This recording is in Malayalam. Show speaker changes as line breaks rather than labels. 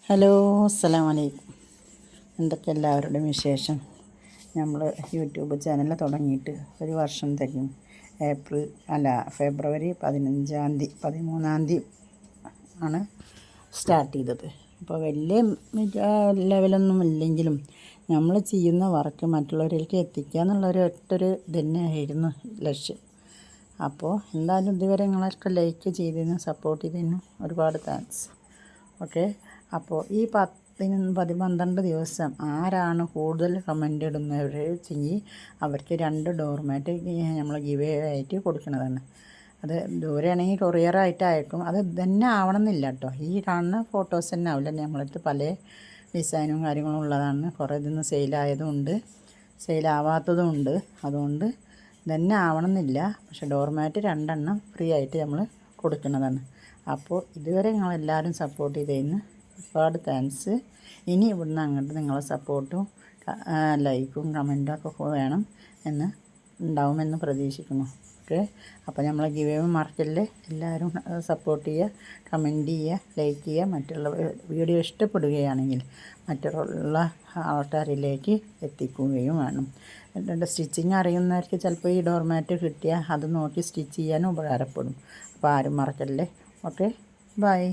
ഹലോ, അസ്സലാമു അലൈക്കും. എന്തൊക്കെ എല്ലാവരുടെയും വിശേഷം? നമ്മൾ യൂട്യൂബ് ചാനൽ തുടങ്ങിയിട്ട് ഒരു വർഷം തികയും. ഫെബ്രുവരി 13 ആണ് സ്റ്റാർട്ട് ചെയ്തത്. അപ്പോൾ വലിയ ലെവലൊന്നും ഇല്ലെങ്കിലും നമ്മൾ ചെയ്യുന്ന വർക്ക് മറ്റുള്ളവരിലേക്ക് എത്തിക്കുക എന്നുള്ളൊരു ഒറ്റൊരു തന്നെയായിരുന്നു ലക്ഷ്യം. അപ്പോൾ എന്തായാലും ഇതുവരെ നിങ്ങളൊക്കെ ലൈക്ക് ചെയ്തതിനും സപ്പോർട്ട് ചെയ്തതിനും ഒരുപാട് താങ്ക്സ്. ഓക്കെ. അപ്പോൾ ഈ 12 ദിവസം ആരാണ് കൂടുതൽ കമൻ്റ് ഇടുന്നവർ വെച്ചെങ്കിൽ അവർക്ക് 2 ഡോർമാറ്റ് നമ്മൾ ഗിവ് ആയിട്ട് കൊടുക്കുന്നതാണ്. അത് ദൂരെയാണെങ്കിൽ കൊറിയറായിട്ട് അയക്കും. അത് തന്നെ ആവണമെന്നില്ല കേട്ടോ. ഈ കാണുന്ന ഫോട്ടോസ് തന്നെ ആവില്ല. നമ്മളടുത്ത് പല ഡിസൈനും കാര്യങ്ങളും ഉള്ളതാണ്. കുറേ ഇതൊന്നും സെയിലായതും ഉണ്ട്, സെയിലാവാത്തതും ഉണ്ട്. അതുകൊണ്ട് തന്നെ ആവണമെന്നില്ല. പക്ഷേ ഡോർമാറ്റ് 2 ഫ്രീ ആയിട്ട് നമ്മൾ കൊടുക്കുന്നതാണ്. അപ്പോൾ ഇതുവരെ നിങ്ങളെല്ലാവരും സപ്പോർട്ട് ചെയ്തതിന് ഒരുപാട് താങ്ക്സ്. ഇനി ഇവിടുന്ന് അങ്ങോട്ട് നിങ്ങളെ സപ്പോർട്ടും ലൈക്കും കമൻറ്റൊക്കെ വേണം എന്ന് ഉണ്ടാവുമെന്ന് പ്രതീക്ഷിക്കുന്നു. ഓക്കെ. അപ്പോൾ നമ്മളെ ഗിവ് മറക്കല്ലേ. എല്ലാവരും സപ്പോർട്ട് ചെയ്യുക, കമൻറ്റ് ചെയ്യുക, ലൈക്ക് ചെയ്യുക. മറ്റുള്ള വീഡിയോ ഇഷ്ടപ്പെടുകയാണെങ്കിൽ മറ്റുള്ള ആൾക്കാരിലേക്ക് എത്തിക്കുകയും വേണം. സ്റ്റിച്ചിങ് അറിയുന്നവർക്ക് ചിലപ്പോൾ ഈ ഡോർമാറ്റ് കിട്ടിയാൽ അത് നോക്കി സ്റ്റിച്ച് ചെയ്യാനും ഉപകാരപ്പെടും. അപ്പോൾ ആരും മറക്കല്ലേ. Okay, by.